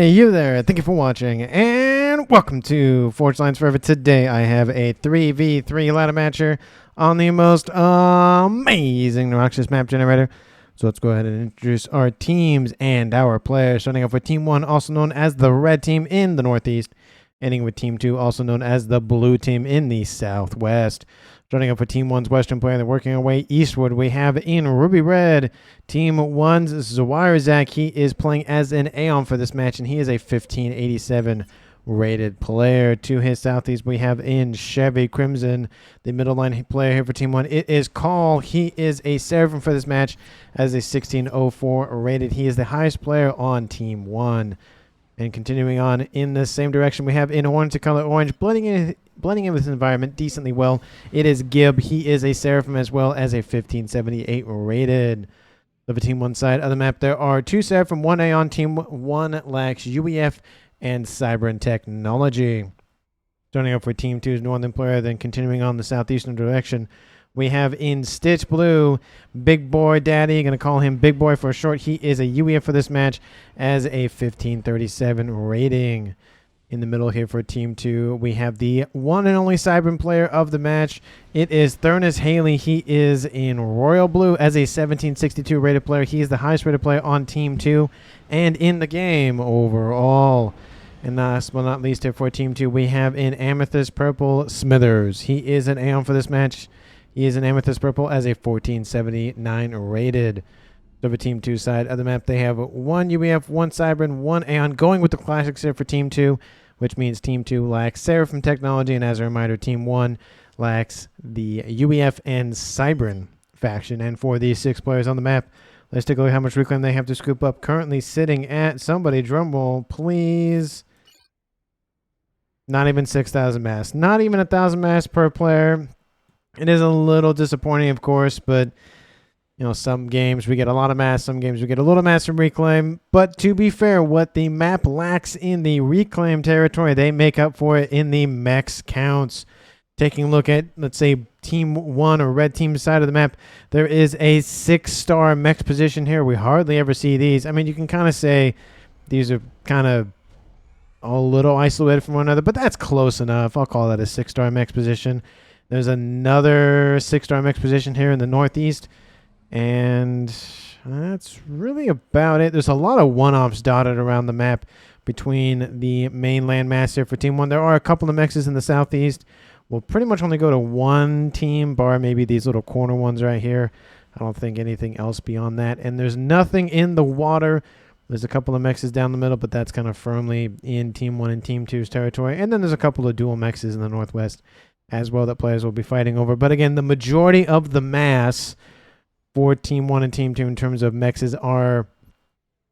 Hey, you there. Thank you for watching, and welcome to Forge Lines Forever. Today, I have a 3v3 ladder matcher on the most amazing Noxious map generator. So let's go ahead and introduce our teams and our players. Starting off with Team 1, also known as the Red Team in the Northeast. Ending with Team 2, also known as the Blue Team in the Southwest. Starting off with Team 1's Western player, they're working our way eastward. We have in Ruby Red, Team 1's Zawirazak. He is playing as an Aeon for this match, and he is a 1587 rated player. To his southeast, we have in Chevy Crimson, the middle line player here for Team 1. It is Call. He is a Seraphim for this match as a 1604 rated. He is the highest player on Team 1. And continuing on in the same direction, we have in Orange to color orange, blending in with his environment decently well. It is Gib. He is a Seraphim as well as a 1578 rated. So for Team 1 side of the map, there are 2 Seraphim, 1 Aeon. Team 1 lacks UEF and Cyber Technology. Starting off with Team 2's Northern player, then continuing on the southeastern direction, we have in Stitch Blue, Big Boy Daddy. Going to call him Big Boy for short. He is a UEF for this match as a 1537 rating. In the middle here for Team 2, we have the one and only Cyber player of the match. It is Thurnis Haley. He is in Royal Blue as a 1762 rated player. He is the highest rated player on Team 2 and in the game overall. And last but not least here for Team 2, we have in Amethyst Purple Smithers. He is an Aeon for this match. He is an Amethyst Purple as a 1479 rated. So for Team 2 side of the map, they have 1 UEF, 1 Cyber, and 1 Aeon, going with the classics here for Team 2, which means Team 2 lacks Seraphim Technology, and as a reminder, Team 1 lacks the UEF and Cyber faction. And for these 6 players on the map, let's take a look at how much reclaim they have to scoop up. Currently sitting at, somebody drumroll, please, not even 6,000 mass. Not even 1,000 mass per player. It is a little disappointing, of course, but you know, some games we get a lot of mass, some games we get a little mass from reclaim. But to be fair, what the map lacks in the reclaim territory, they make up for it in the mechs counts. Taking a look at, let's say, Team 1 or Red Team side of the map, there is a 6-star mech position here. We hardly ever see these. I mean, you can kind of say these are kind of a little isolated from one another, but that's close enough. I'll call that a 6-star mech position. There's another 6-star mech position here in the Northeast. And that's really about it. There's a lot of one-offs dotted around the map between the main landmass here for Team 1. There are a couple of mexes in the southeast. We'll pretty much only go to 1 team, bar maybe these little corner ones right here. I don't think anything else beyond that. And there's nothing in the water. There's a couple of mexes down the middle, but that's kind of firmly in Team 1 and Team 2's territory. And then there's a couple of dual mexes in the northwest as well that players will be fighting over. But again, the majority of the mass for Team 1 and Team 2 in terms of mexes are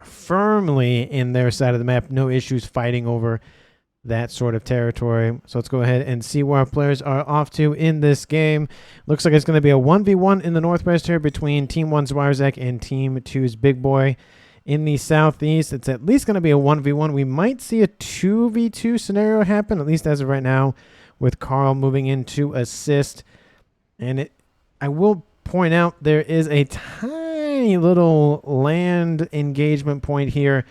firmly in their side of the map. No issues fighting over that sort of territory. So let's go ahead and see where our players are off to in this game. Looks like it's going to be a 1v1 in the northwest here between Team 1's Zawirazak and Team 2's Big Boy. In the southeast, it's at least going to be a 1v1. We might see a 2v2 scenario happen, at least as of right now, with Carl moving in to assist. And I will point out there is a tiny little land engagement point here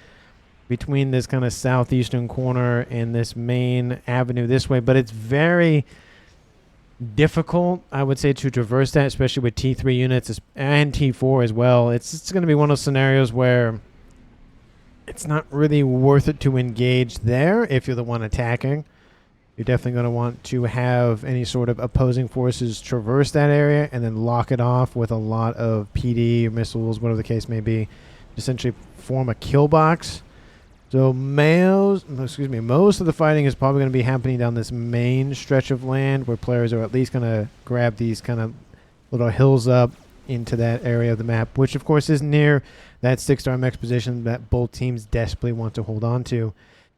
between this kind of southeastern corner and this main avenue this way, but it's very difficult, I would say, to traverse that, especially with T3 units and T4 as well. It's going to be one of those scenarios where it's not really worth it to engage there if you're the one attacking. You're definitely going to want to have any sort of opposing forces traverse that area and then lock it off with a lot of PD or missiles, whatever the case may be, essentially form a kill box. So most of the fighting is probably going to be happening down this main stretch of land where players are at least going to grab these kind of little hills up into that area of the map, which of course is near that 6-star mech position that both teams desperately want to hold on to.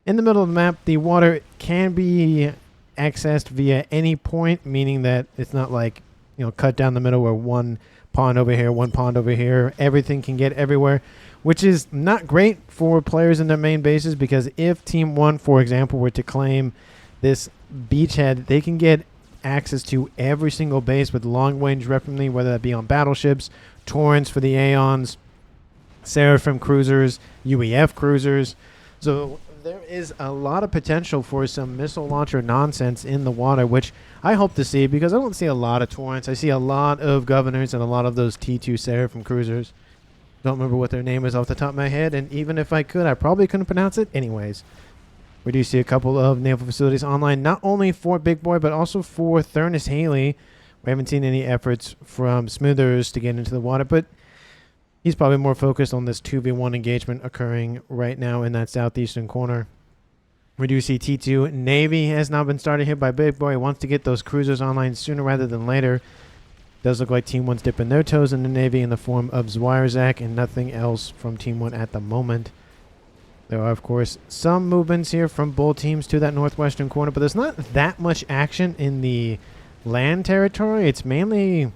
In the middle of the map, the water can be accessed via any point, meaning that it's not like, you know, cut down the middle where one pond over here, one pond over here. Everything can get everywhere, which is not great for players in their main bases, because if Team 1, for example, were to claim this beachhead, they can get access to every single base with long-range weaponry, whether that be on battleships, Torrents for the Aeons, Seraphim cruisers, UEF cruisers. So there is a lot of potential for some missile launcher nonsense in the water, which I hope to see because I don't see a lot of Torrents. I see a lot of Governors and a lot of those T2 Seraphim cruisers. Don't remember what their name is off the top of my head, and even if I could, I probably couldn't pronounce it. Anyways, we do see a couple of naval facilities online, not only for Big Boy, but also for Thurnis Haley. We haven't seen any efforts from Smoothers to get into the water, but he's probably more focused on this 2v1 engagement occurring right now in that southeastern corner. We do see T2 Navy has now been started here by Big Boy. He wants to get those cruisers online sooner rather than later. Does look like Team 1's dipping their toes in the Navy in the form of Zwirerzak and nothing else from Team 1 at the moment. There are, of course, some movements here from both teams to that northwestern corner, but there's not that much action in the land territory. It's mainly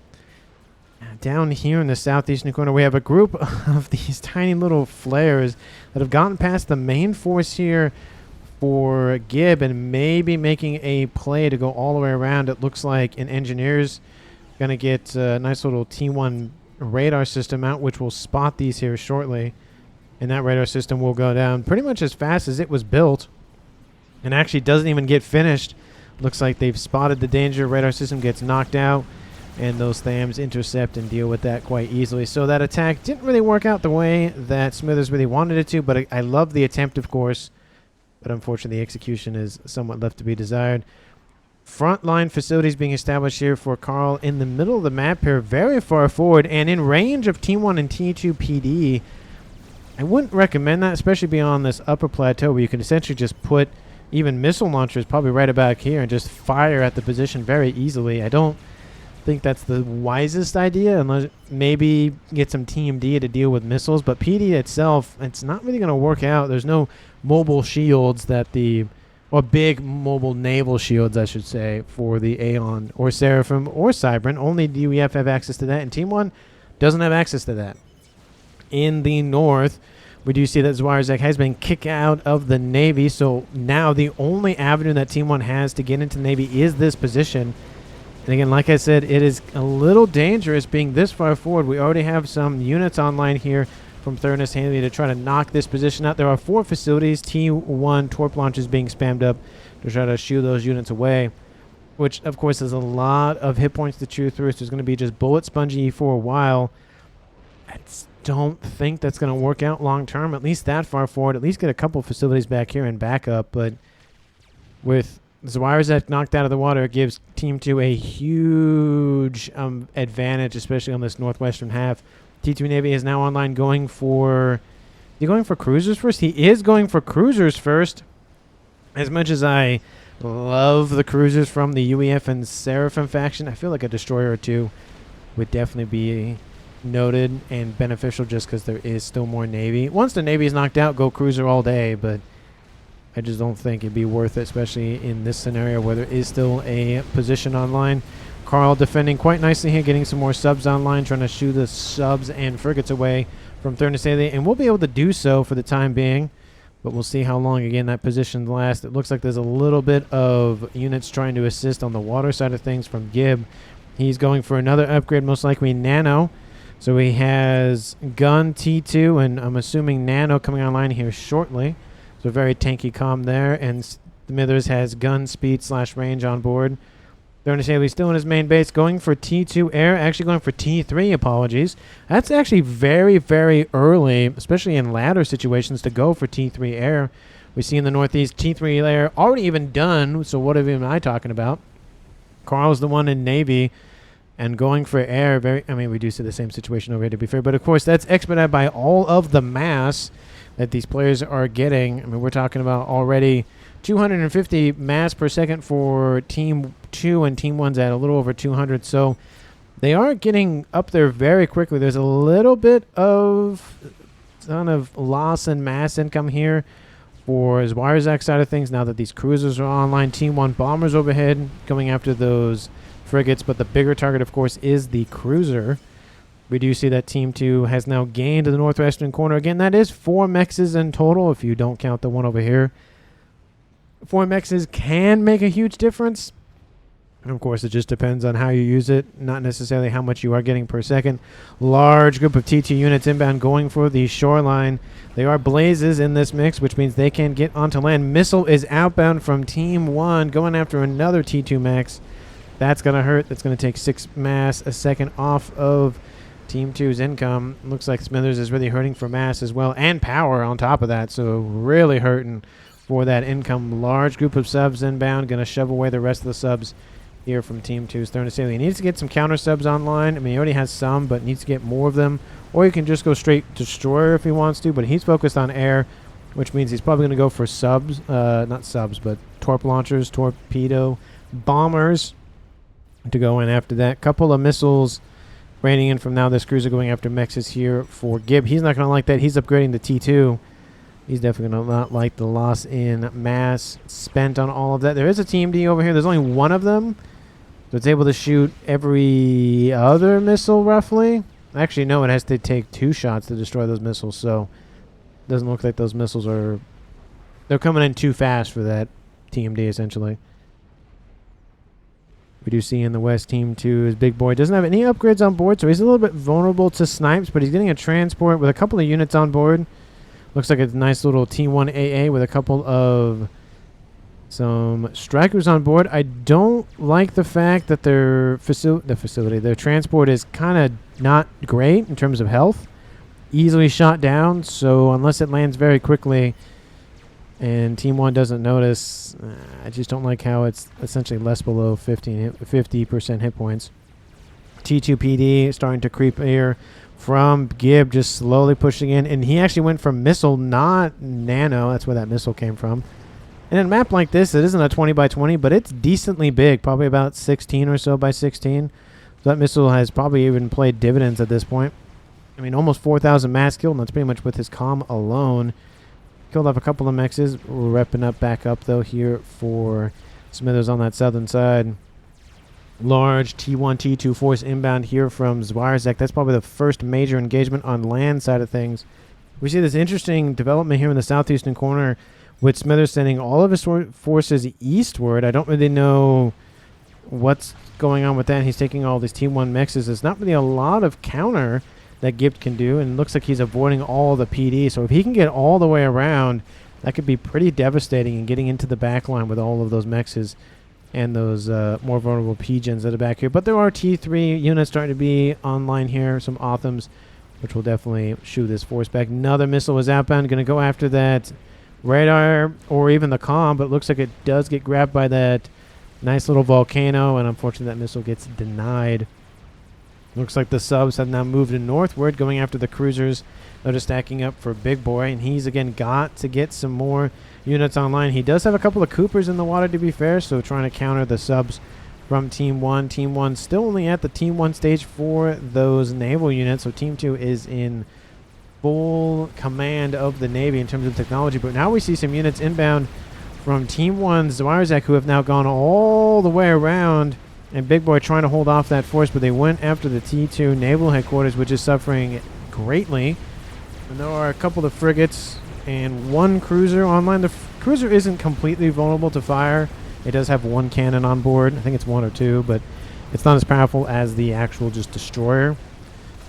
down here in the southeastern corner. We have a group of these tiny little flares that have gotten past the main force here for Gib and maybe making a play to go all the way around. It looks like an engineer's going to get a nice little T1 radar system out, which will spot these here shortly. And that radar system will go down pretty much as fast as it was built. And actually doesn't even get finished. Looks like they've spotted the danger. Radar system gets knocked out. And those THAMs intercept and deal with that quite easily. So that attack didn't really work out the way that Smithers really wanted it to. But I love the attempt, of course. But unfortunately, the execution is somewhat left to be desired. Frontline facilities being established here for Carl in the middle of the map here, very far forward and in range of T1 and T2 PD. I wouldn't recommend that, especially beyond this upper plateau where you can essentially just put even missile launchers probably right about here and just fire at the position very easily. I don't think that's the wisest idea, unless maybe get some TMD to deal with missiles, but PD itself, it's not really going to work out. There's no mobile shields that or big mobile naval shields, I should say, for the Aeon or Seraphim or Cybran. Only the UEF have access to that, and Team 1 doesn't have access to that. In the north, we do see that Zwirerzak has been kicked out of the Navy, so now the only avenue that Team 1 has to get into the Navy is this position. And again, like I said, it is a little dangerous being this far forward. We already have some units online here from Thurnis Haley to try to knock this position out. There are 4 facilities, T1 torp launches being spammed up to try to shoo those units away, which of course is a lot of hit points to chew through. So there's going to be just bullet spongy for a while. I don't think that's going to work out long term, at least that far forward. At least get a couple facilities back here and back up. But with Zwirerzak knocked out of the water, it gives Team 2 a huge advantage, especially on this northwestern half. T2 Navy is now online going for... Is he going for cruisers first? He is going for cruisers first. As much as I love the cruisers from the UEF and Seraphim faction, I feel like a destroyer or two would definitely be noted and beneficial just because there is still more Navy. Once the Navy is knocked out, go cruiser all day, but I just don't think it'd be worth it, especially in this scenario where there is still a position online. Carl defending quite nicely here, getting some more subs online, trying to shoo the subs and frigates away from Thurnis Haley, and we'll be able to do so for the time being, but we'll see how long, again, that position lasts. It looks like there's a little bit of units trying to assist on the water side of things from Gib. He's going for another upgrade, most likely Nano. So he has Gun T2, and I'm assuming Nano coming online here shortly. So very tanky comm there, and Smithers has gun speed / range on board. Thurnis Haley still in his main base, going for T2 air, actually going for T3, apologies. That's actually very, very early, especially in ladder situations, to go for T3 air. We see in the northeast T3 air already even done, so what am I talking about? Carl's the one in Navy, and going for air, we do see the same situation over here, to be fair, but of course that's expedited by all of the mass that these players are getting. I mean, we're talking about already 250 mass per second for Team 2, and Team 1's at a little over 200. So they are getting up there very quickly. There's a little bit of kind of loss in mass income here for Zwirerzak side of things now that these cruisers are online. Team 1 bombers overhead going after those frigates, but the bigger target, of course, is the cruiser. We do see that Team 2 has now gained to the northwestern corner. Again, that is 4 mexes in total if you don't count the one over here. 4 mexes can make a huge difference. And of course, it just depends on how you use it, not necessarily how much you are getting per second. Large group of T2 units inbound going for the shoreline. They are blazes in this mix, which means they can get onto land. Missile is outbound from Team 1, going after another T2 max. That's going to hurt. That's going to take 6 mass a second off of Team 2's income. Looks like Smithers is really hurting for mass as well, and power on top of that, so really hurting for that income. Large group of subs inbound, going to shove away the rest of the subs here from Team 2's throwing to Staley. He needs to get some counter subs online. I mean, he already has some, but needs to get more of them. Or you can just go straight Destroyer if he wants to, but he's focused on air, which means he's probably going to go for subs, not subs, but torp launchers, torpedo bombers to go in after that. Couple of missiles raining in from now. This cruiser going after mexes here for Gib. He's not going to like that. He's upgrading the T2. He's definitely going to not like the loss in mass spent on all of that. There is a Team D over here. There's only one of them, so it's able to shoot every other missile roughly. Actually, no, it has to take 2 shots to destroy those missiles, so it doesn't look like those missiles are... They're coming in too fast for that TMD, essentially. We do see in the West, Team 2 is Big Boy. Doesn't have any upgrades on board, so he's a little bit vulnerable to snipes, but he's getting a transport with a couple of units on board. Looks like a nice little T1 AA with a couple of some strikers on board. I don't like the fact that their transport is kind of not great in terms of health. Easily shot down, so unless it lands very quickly and Team 1 doesn't notice, I just don't like how it's essentially less below 50% hit points. T2 PD starting to creep here from Gib, just slowly pushing in, and he actually went from missile, not nano. That's where that missile came from. And in a map like this, it isn't a 20 by 20, but it's decently big, probably about 16 or so by 16. So that missile has probably even played dividends at this point. I mean, almost 4,000 mass killed, and that's pretty much with his comm alone. Killed off a couple of mexes. We're repping up back up, though, here for Smithers on that southern side. Large T1, T2 force inbound here from Zwarzek. That's probably the first major engagement on land side of things. We see this interesting development here in the southeastern corner with Smithers sending all of his forces eastward. I don't really know what's going on with that. He's taking all these T1 mexes. There's not really a lot of counter that Gibbs can do, and it looks like he's avoiding all the PD. So if he can get all the way around, that could be pretty devastating in getting into the back line with all of those mexes and those more vulnerable P-gens that are back here. But there are T3 units starting to be online here, some Othams, which will definitely shoot this force back. Another missile was outbound, going to go after that radar or even the comm, but it looks like it does get grabbed by that nice little volcano, and unfortunately that missile gets denied. Looks like the subs have now moved northward, going after the cruisers that are stacking up for Big Boy, and he's again got to get some more units online. He does have a couple of Coopers in the water, to be fair, so trying to counter the subs from Team 1. Team 1 still only at the Team 1 stage for those naval units, so Team 2 is in full command of the Navy in terms of technology. But now we see some units inbound from Team 1's Zwarzek, who have now gone all the way around, and Big Boy trying to hold off that force, but they went after the T2 naval headquarters, which is suffering greatly. And there are a couple of frigates and one cruiser online. The cruiser isn't completely vulnerable to fire. It does have one cannon on board. I think it's 1 or 2, but it's not as powerful as the actual just destroyer.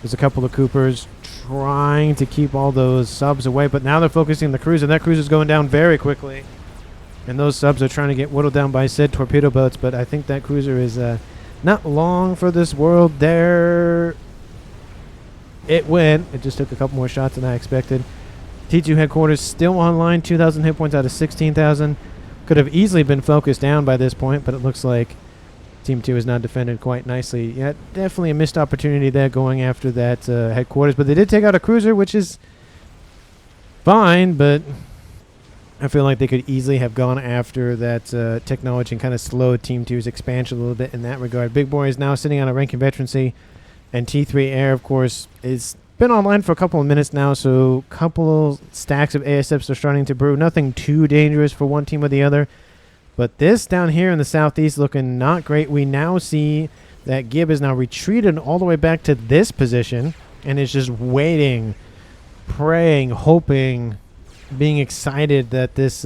There's a couple of Coopers trying to keep all those subs away, but now they're focusing the cruiser. That cruiser's going down very quickly. And those subs are trying to get whittled down by said torpedo boats, but I think that cruiser is not long for this world. There it went. It just took a couple more shots than I expected. T2 headquarters still online, 2,000 hit points out of 16,000. Could have easily been focused down by this point, but it looks like Team 2 is now defended quite nicely. Yeah, definitely a missed opportunity there going after that headquarters, but they did take out a cruiser, which is fine, but I feel like they could easily have gone after that technology and kind of slowed Team 2's expansion a little bit in that regard. Big Boy is now sitting on a ranking veterancy, and T3 Air, of course, is been online for a couple of minutes now, so a couple stacks of ASFs are starting to brew. Nothing too dangerous for one team or the other. But this down here in the southeast looking not great. We now see that Gib is now retreated all the way back to this position and is just waiting, praying, hoping, being excited that this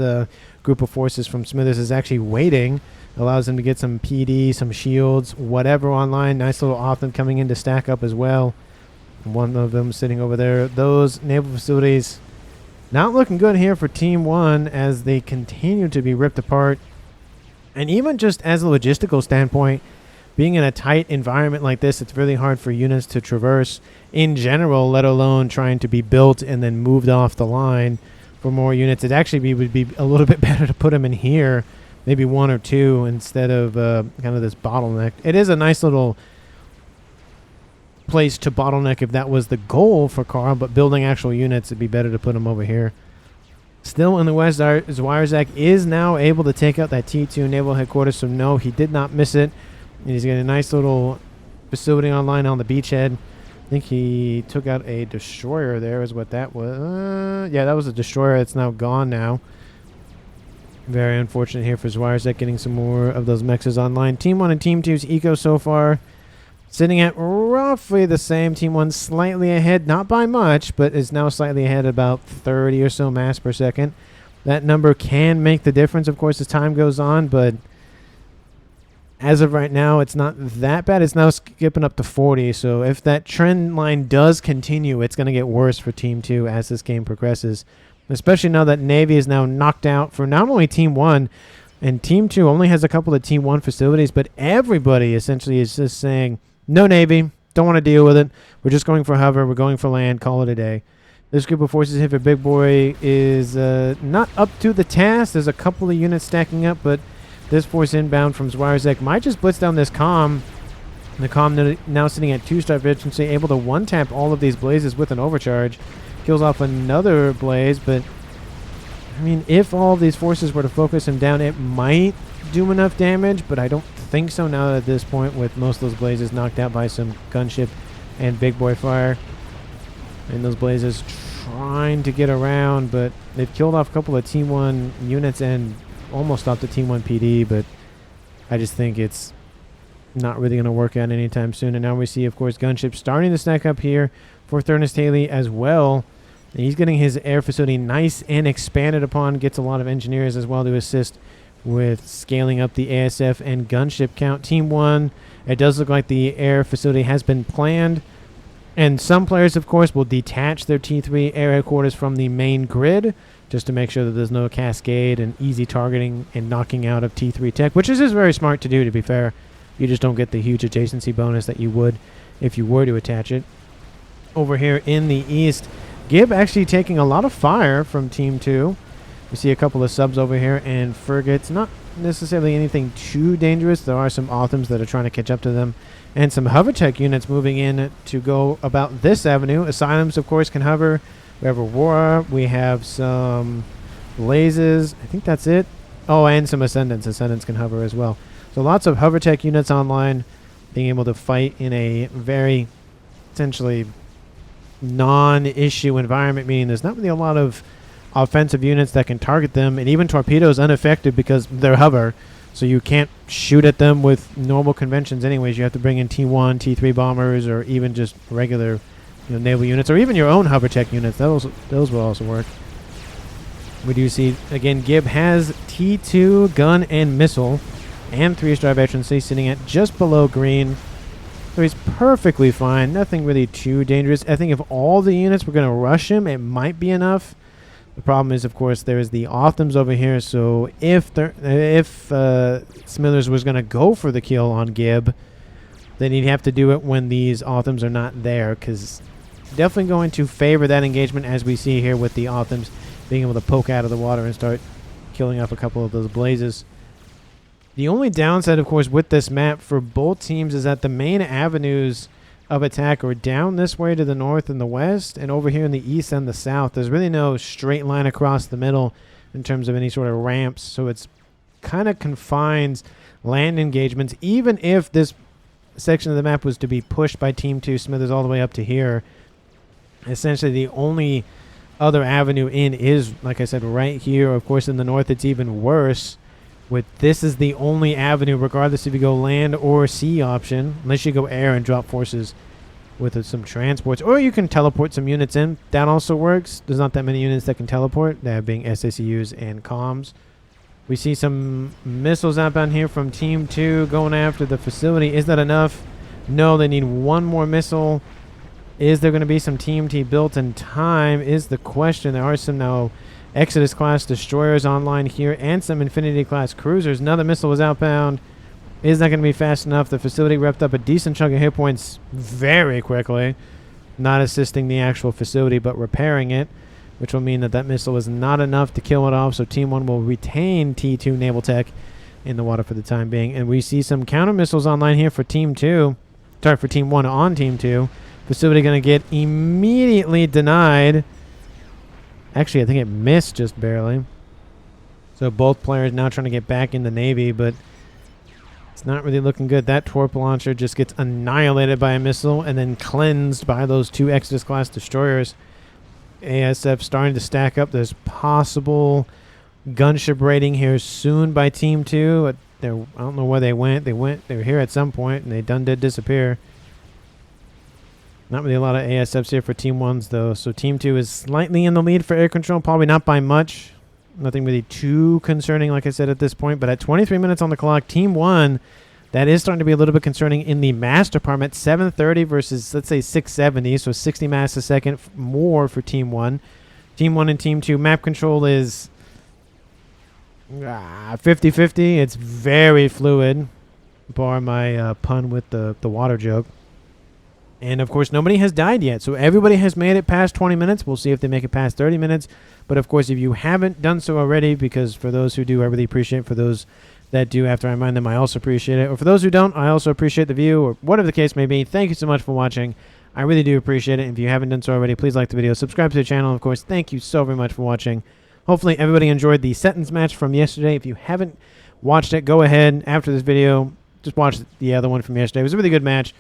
group of forces from Smithers is actually waiting Allows them to get some PD, some shields, whatever online. Nice little Otham coming in to stack up as well. One of them sitting over there. Those naval facilities not looking good here for Team 1 as they continue to be ripped apart. And even just as a logistical standpoint, being in a tight environment like this, it's really hard for units to traverse in general, let alone trying to be built and then moved off the line for more units. It actually would be a little bit better to put them in here, maybe 1 or 2 instead of kind of this bottleneck. It is a nice little place to bottleneck if that was the goal for Carl, but building actual units, it'd be better to put them over here. Still in the west, Zwirzak is now able to take out that T2 naval headquarters, so no, he did not miss it. And he's got a nice little facility online on the beachhead. I think he took out a destroyer there is what that was. Yeah, that was a destroyer. It's now gone now. Very unfortunate here for Zwirzak, getting some more of those mexes online. Team 1 and Team 2's eco so far sitting at roughly the same. Team 1 slightly ahead, not by much, but is now slightly ahead, about 30 or so mass per second. That number can make the difference, of course, as time goes on, but as of right now, it's not that bad. It's now skipping up to 40, so if that trend line does continue, it's going to get worse for Team 2 as this game progresses, especially now that Navy is now knocked out for not only Team 1, and Team 2 only has a couple of Team 1 facilities, but everybody essentially is just saying, no Navy, don't want to deal with it. We're just going for hover. We're going for land. Call it a day. This group of forces here for Big Boy is not up to the task. There's a couple of units stacking up, but this force inbound from Zwirzak might just blitz down this comm. The comm now sitting at 2-star efficiency, able to one-tap all of these blazes with an overcharge. Kills off another blaze, but I mean, if all of these forces were to focus him down, it might do enough damage, but I don't think so now at this point, with most of those blazes knocked out by some gunship and big boy fire. And those blazes trying to get around, but they've killed off a couple of Team 1 units and almost stopped the Team 1 PD, but I just think it's not really going to work out anytime soon. And now we see, of course, gunships starting to stack up here for Thurnus Haley as well. And he's getting his air facility nice and expanded upon, gets a lot of engineers as well to assist with scaling up the ASF and gunship count. Team 1, it does look like the air facility has been planned, and some players, of course, will detach their T3 air headquarters from the main grid just to make sure that there's no cascade and easy targeting and knocking out of T3 tech, which is just very smart to do, to be fair. You just don't get the huge adjacency bonus that you would if you were to attach it. Over here in the east, Gib actually taking a lot of fire from Team 2. We see a couple of subs over here and frigates. Not necessarily anything too dangerous. There are some Othams that are trying to catch up to them. And some hovertech units moving in to go about this avenue. Asylums, of course, can hover. We have Aurora. We have some Blazes. I think that's it. Oh, and some Ascendants. Ascendants can hover as well. So lots of hovertech units online being able to fight in a very essentially non-issue environment, meaning there's not really a lot of offensive units that can target them, and even torpedoes unaffected because they're hover, so you can't shoot at them with normal conventions anyways. You have to bring in T1, T3 bombers, or even just regular naval units, or even your own hovertech units. Those will also work. We do see, again, Gib has T2 gun and missile and 3-star veterancy sitting at just below green. So he's perfectly fine. Nothing really too dangerous. I think if all the units were going to rush him, it might be enough. The problem is, of course, there's the Othams over here. So if Smithers was going to go for the kill on Gib, then he'd have to do it when these Othams are not there, because definitely going to favor that engagement, as we see here with the Othams being able to poke out of the water and start killing off a couple of those blazes. The only downside, of course, with this map for both teams is that the main avenues of attack are down this way to the north and the west, and over here in the east and the south. There's really no straight line across the middle in terms of any sort of ramps, so it's kind of confines land engagements. Even if this section of the map was to be pushed by Team 2 Smithers all the way up to here, essentially the only other avenue in is, like I said, right here. Of course, in the north it's even worse. With this is the only avenue, regardless if you go land or sea option, unless you go air and drop forces with some transports, or you can teleport some units in. That also works. There's not that many units that can teleport, that being SACUs and comms. We see some missiles outbound here from Team 2 going after the facility. Is that enough? No, they need one more missile. Is there going to be some TMT built in time is the question. There are some now Exodus class destroyers online here and some Infinity class cruisers. Another missile was outbound. Is that going to be fast enough? The facility repped up a decent chunk of hit points very quickly. Not assisting the actual facility, but repairing it, which will mean that that missile is not enough to kill it off. So Team 1 will retain T2 Naval Tech in the water for the time being. And we see some counter missiles online here for Team 2. Sorry, for Team 1 on Team 2. Facility going to get immediately denied. Actually, I think it missed just barely. So both players now trying to get back in the Navy, but it's not really looking good. That torp launcher just gets annihilated by a missile and then cleansed by those two Exodus class destroyers. ASF starting to stack up. There's possible gunship rating here soon by Team 2. I don't know where they went. They were here at some point and they did disappear. Not really a lot of ASFs here for Team 1s though. So Team 2 is slightly in the lead for air control. Probably not by much. Nothing really too concerning, like I said, at this point. But at 23 minutes on the clock, Team 1, that is starting to be a little bit concerning in the mass department. 730 versus, let's say, 670. So 60 mass a second more for Team 1. Team 1 and Team 2, map control is 50-50. It's very fluid, bar my pun with the water joke. And, of course, nobody has died yet. So everybody has made it past 20 minutes. We'll see if they make it past 30 minutes. But, of course, if you haven't done so already, because for those who do, I really appreciate it. For those that do, after I remind them, I also appreciate it. Or for those who don't, I also appreciate the view, or whatever the case may be. Thank you so much for watching. I really do appreciate it. If you haven't done so already, please like the video. Subscribe to the channel. Of course, thank you so very much for watching. Hopefully, everybody enjoyed the sentence match from yesterday. If you haven't watched it, go ahead after this video. Just watch the other one from yesterday. It was a really good match.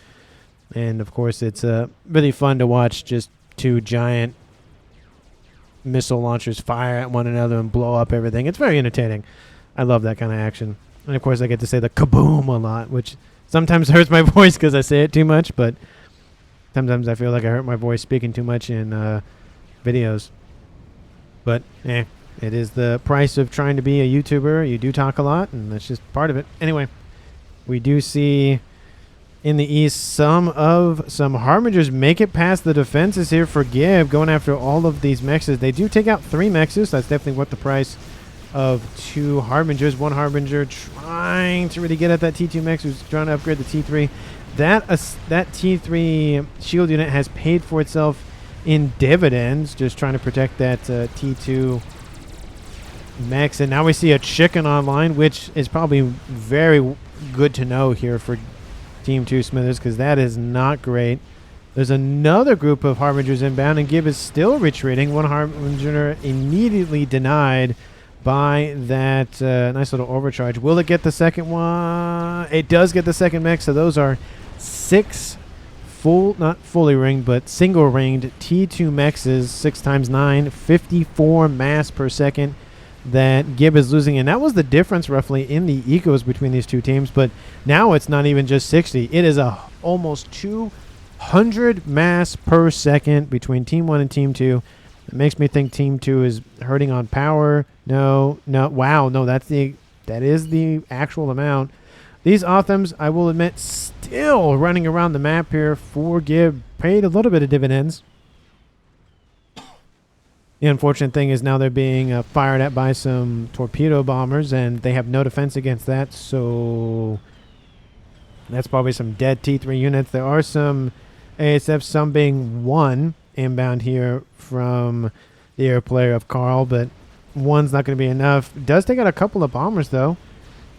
And, of course, it's really fun to watch just two giant missile launchers fire at one another and blow up everything. It's very entertaining. I love that kind of action. And, of course, I get to say the kaboom a lot, which sometimes hurts my voice because I say it too much. But sometimes I feel like I hurt my voice speaking too much in videos. But, it is the price of trying to be a YouTuber. You do talk a lot, and that's just part of it. Anyway, we do see in the east some Harbingers make it past the defenses here for Gib, going after all of these mexes. They do take out 3 mexes. That's definitely worth the price of 2 Harbingers. 1 Harbinger trying to really get at that T2 mex who's trying to upgrade the T3. That T3 shield unit has paid for itself in dividends, just trying to protect that T2 mex. And now we see a chicken online, which is probably very good to know here for Team 2 Smithers, because that is not great. There's another group of Harbingers inbound, and Gib is still retreating. 1 Harbinger immediately denied by that nice little overcharge. Will it get the second one? It does get the second mech, so those are 6 not fully ringed, but single ringed T2 mexes, 6 times 9, 54 mass per second that Gib is losing. And that was the difference roughly in the ecos between these two teams. But now it's not even just 60. It is almost 200 mass per second between Team 1 and Team 2. It makes me think Team 2 is hurting on power. No. Wow, no, that is the actual amount. These Othams, I will admit, still running around the map here for Gib. Paid a little bit of dividends. The unfortunate thing is now they're being fired at by some torpedo bombers, and they have no defense against that, so that's probably some dead T3 units. There are some ASFs, some being 1 inbound here from the air player of Carl, but 1's not going to be enough. It does take out a couple of bombers, though.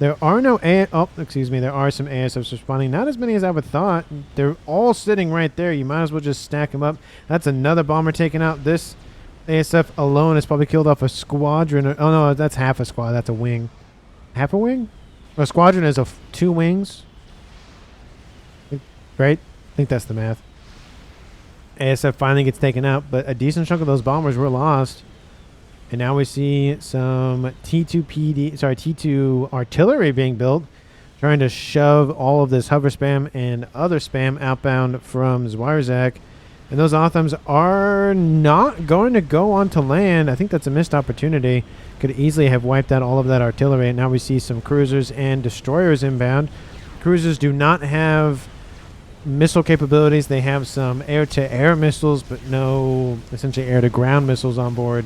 There are there are some ASFs responding. Not as many as I would thought. They're all sitting right there. You might as well just stack them up. That's another bomber taken out. This ASF alone has probably killed off a squadron. Oh, no, that's half a squad. That's a wing. Half a wing? A squadron is 2 wings. Right? I think that's the math. ASF finally gets taken out, but a decent chunk of those bombers were lost. And now we see some T2 artillery being built, trying to shove all of this hover spam and other spam outbound from Zwirzak. And those Othams are not going to go onto land. I think that's a missed opportunity. Could easily have wiped out all of that artillery. And now we see some cruisers and destroyers inbound. Cruisers do not have missile capabilities. They have some air-to-air missiles, but no essentially air-to-ground missiles on board.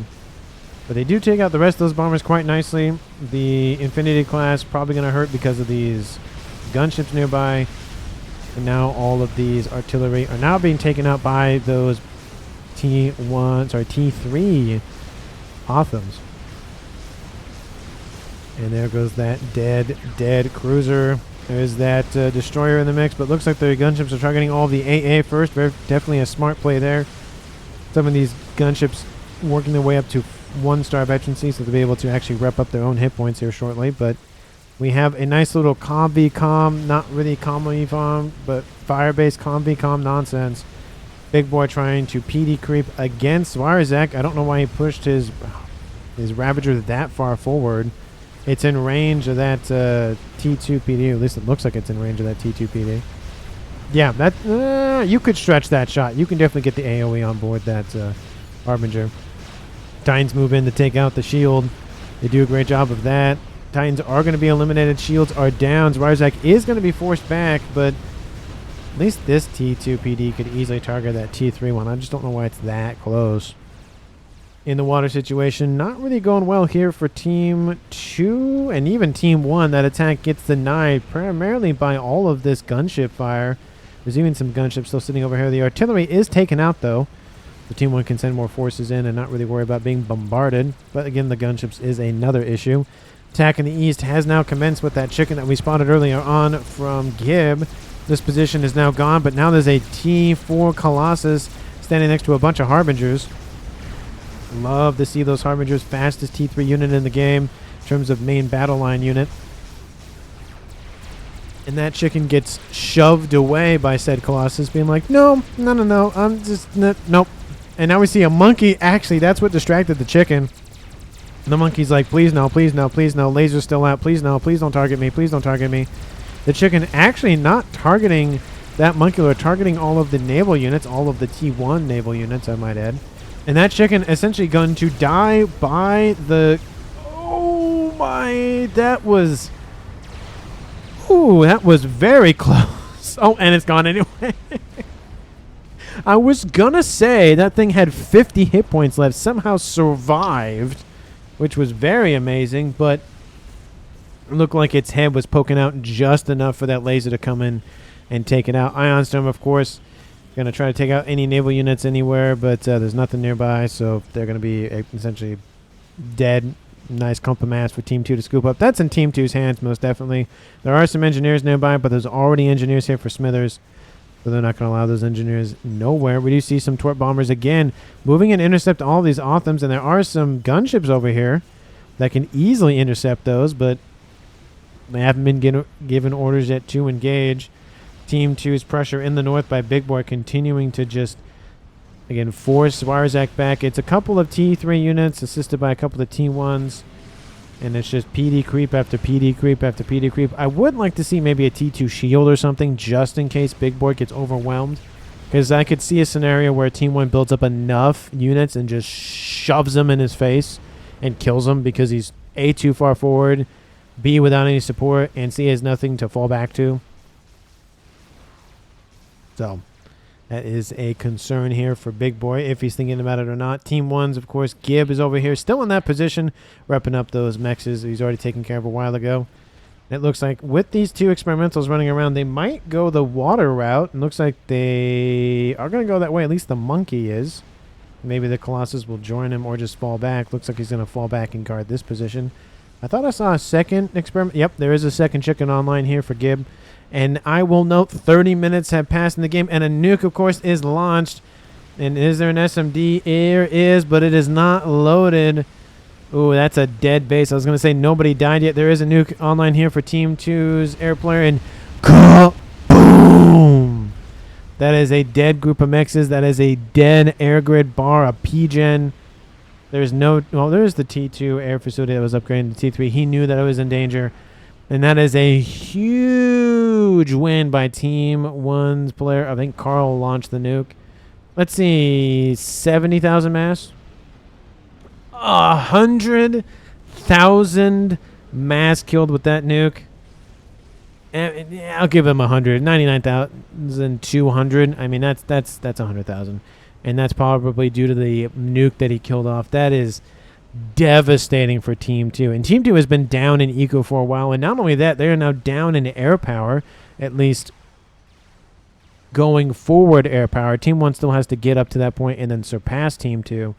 But they do take out the rest of those bombers quite nicely. The Infinity class probably going to hurt because of these gunships nearby. And now all of these artillery are now being taken out by those T3 Othams. And there goes that dead cruiser. There's that destroyer in the mix, but looks like the gunships are targeting all the AA first. Definitely a smart play there. Some of these gunships working their way up to 1-star veterancy, so they'll be able to actually rep up their own hit points here shortly. But we have a nice little com, not really com, but fire-based com nonsense. Big Boy trying to PD creep against Swarzak. I don't know why he pushed his Ravager that far forward. It's in range of that T2 PD. At least it looks like it's in range of that T2 PD. Yeah, that you could stretch that shot. You can definitely get the AoE on board that Harbinger. Titans move in to take out the shield. They do a great job of that. Titans are going to be eliminated. Shields are down. Swarzak is going to be forced back, but at least this T2 PD could easily target that T3 one. I just don't know why it's that close. In the water situation, not really going well here for Team 2 and even Team 1. That attack gets denied primarily by all of this gunship fire. There's even some gunships still sitting over here. The artillery is taken out, though. The Team 1 can send more forces in and not really worry about being bombarded. But again, the gunships is another issue. Attack in the east has now commenced with that chicken that we spotted earlier on from Gib. This position is now gone, but now there's a T4 Colossus standing next to a bunch of Harbingers. Love to see those Harbingers. Fastest T3 unit in the game in terms of main battle line unit. And that chicken gets shoved away by said Colossus, being like, no, I'm just, nope. And now we see a monkey. Actually, that's what distracted the chicken. And the monkey's like, please no, please no, please no. Laser's still out. Please no, please don't target me. Please don't target me. The chicken actually not targeting that monkey, or targeting all of the naval units, all of the T1 naval units, I might add. And that chicken essentially going to die by the... Oh my... That was... Ooh, that was very close. Oh, and it's gone anyway. I was gonna say that thing had 50 hit points left. Somehow survived, which was very amazing, but it looked like its head was poking out just enough for that laser to come in and take it out. Ion Storm, of course, going to try to take out any naval units anywhere, but there's nothing nearby, so they're going to be essentially dead. Nice clump of mass for Team 2 to scoop up. That's in Team 2's hands, most definitely. There are some engineers nearby, but there's already engineers here for Smithers, so they're not going to allow those engineers nowhere. We do see some Torp bombers again moving and intercept all these Othams, and there are some gunships over here that can easily intercept those, but they haven't been given orders yet to engage. Team 2's pressure in the north by Big Boy continuing to just, again, force Swarzak back. It's a couple of T3 units assisted by a couple of T1s. And it's just PD creep after PD creep after PD creep. I would like to see maybe a T2 shield or something just in case Big Boy gets overwhelmed. Because I could see a scenario where Team 1 builds up enough units and just shoves them in his face and kills him because he's A, too far forward, B, without any support, and C, has nothing to fall back to. So that is a concern here for Big Boy, if he's thinking about it or not. Team 1's, of course, Gib is over here, still in that position, repping up those mexes he's already taken care of a while ago. It looks like with these two experimentals running around, they might go the water route. It looks like they are going to go that way. At least the monkey is. Maybe the Colossus will join him or just fall back. Looks like he's going to fall back and guard this position. I thought I saw a second experiment. Yep, there is a second chicken online here for Gib. And I will note 30 minutes have passed in the game, and a nuke, of course, is launched. And is there an SMD? There is, but it is not loaded. Ooh, that's a dead base. I was going to say nobody died yet. There is a nuke online here for Team 2's air player, and kaboom! That is a dead group of mexes. That is a dead air grid bar, a PGen. There's no... Well, there's the T2 air facility that was upgraded to T3. He knew that it was in danger. And that is a huge win by Team 1's player. I think Carl launched the nuke. let's see, 70,000 mass. 100,000 mass killed with that nuke. I'll give him 100. 99,200. I mean, that's 100,000. And that's probably due to the nuke that he killed off. That is devastating for Team 2. And Team 2 has been down in eco for a while. And not only that, they are now down in air power, at least going forward air power. Team 1 still has to get up to that point and then surpass Team 2.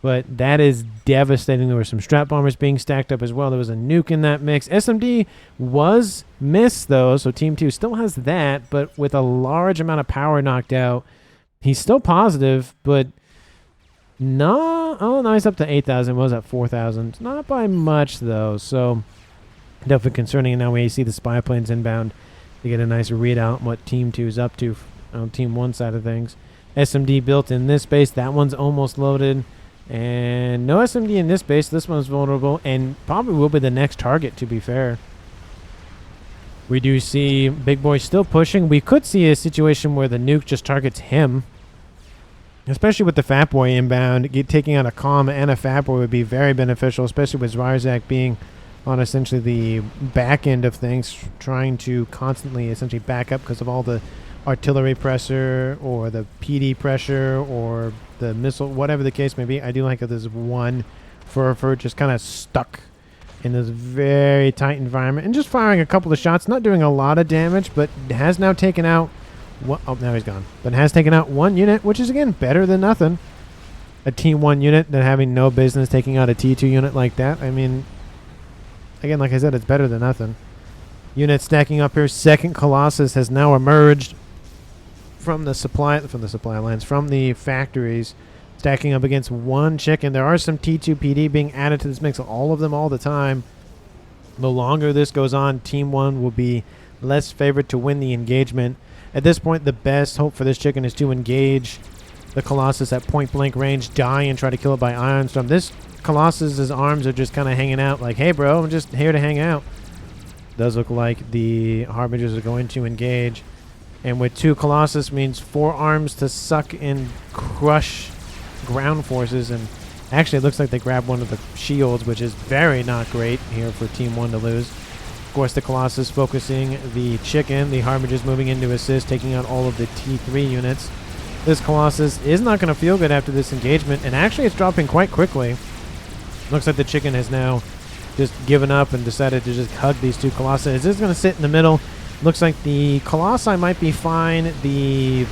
But that is devastating. There were some strap bombers being stacked up as well. There was a nuke in that mix. SMD was missed, though, so Team 2 still has that, but with a large amount of power knocked out. He's still positive, but no. Oh, no, he's up to 8,000. What was that, 4,000? Not by much, though, so definitely concerning. And now we see the spy planes inbound to get a nice readout on what Team 2 is up to on Team 1 side of things. SMD built in this base. That one's almost loaded. And no SMD in this base. This one's vulnerable and probably will be the next target, to be fair. We do see Big Boy still pushing. We could see a situation where the nuke just targets him. Especially with the Fat Boy inbound. Taking out a Calm and a Fat Boy would be very beneficial, especially with Zwarzak being on essentially the back end of things, trying to constantly essentially back up because of all the artillery pressure or the PD pressure or the missile, whatever the case may be. I do like that there's one Furfur just kind of stuck in this very tight environment and just firing a couple of shots, not doing a lot of damage, but has now taken out now he's gone. But has taken out one unit, which is again better than nothing. A Team 1 unit that having no business taking out a T2 unit like that. I mean, again, like I said, it's better than nothing. Unit stacking up here. Second Colossus has now emerged from the supply lines, from the factories, stacking up against one chicken. There are some T2 PD being added to this mix, all of them all the time. The longer this goes on, Team 1 will be less favored to win the engagement. At this point, the best hope for this chicken is to engage the Colossus at point blank range, die and try to kill it by Ion Storm. This Colossus's arms are just kind of hanging out like, hey bro, I'm just here to hang out. Does look like the Harbingers are going to engage. And with 2 Colossus means 4 arms to suck and crush ground forces. And actually, it looks like they grabbed one of the shields, which is very not great here for Team 1 to lose. Of course, the Colossus focusing the chicken. The Harbingers moving in to assist, taking out all of the T3 units. This Colossus is not going to feel good after this engagement. And actually, it's dropping quite quickly. Looks like the chicken has now just given up and decided to just hug these 2 Colossi. It's just going to sit in the middle. Looks like the Colossi might be fine. The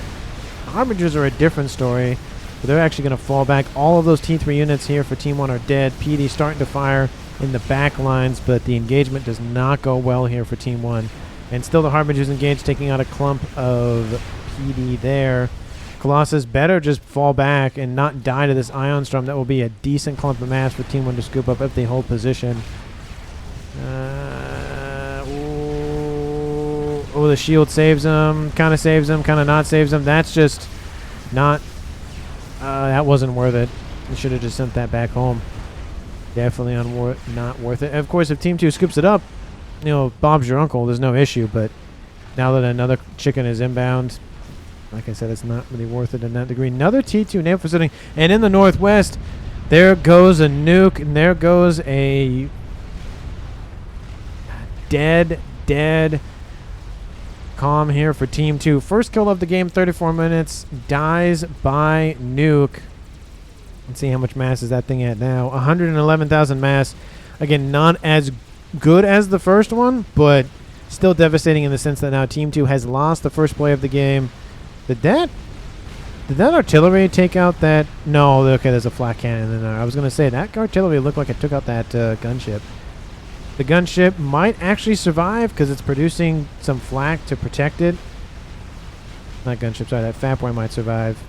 Harbingers are a different story. But they're actually going to fall back. All of those T3 units here for Team 1 are dead. PD starting to fire in the back lines, but the engagement does not go well here for Team 1. And still the Harbingers engaged, taking out a clump of PD there. Colossus better just fall back and not die to this Ion Storm. That will be a decent clump of mass for Team 1 to scoop up if they hold position. Oh, the shield saves them. Kind of saves them, kind of not saves them. That's just not... that wasn't worth it. You should have just sent that back home. Definitely not worth it. And of course, if Team 2 scoops it up, you know, Bob's your uncle. There's no issue. But now that another chicken is inbound, like I said, it's not really worth it in that degree. Another T2 naval facility. And in the northwest, there goes a nuke. And there goes a dead Calm here for Team 2. First kill of the game, 34 minutes. Dies by nuke. Let's see how much mass is that thing at now. 111,000 mass. Again, not as good as the first one, but still devastating in the sense that now Team 2 has lost the first play of the game. Did that artillery take out that? No, okay, there's a flat cannon in there. I was going to say, that artillery looked like it took out that gunship. The gunship might actually survive because it's producing some flak to protect it. Not gunship, sorry, that Fat Boy might survive.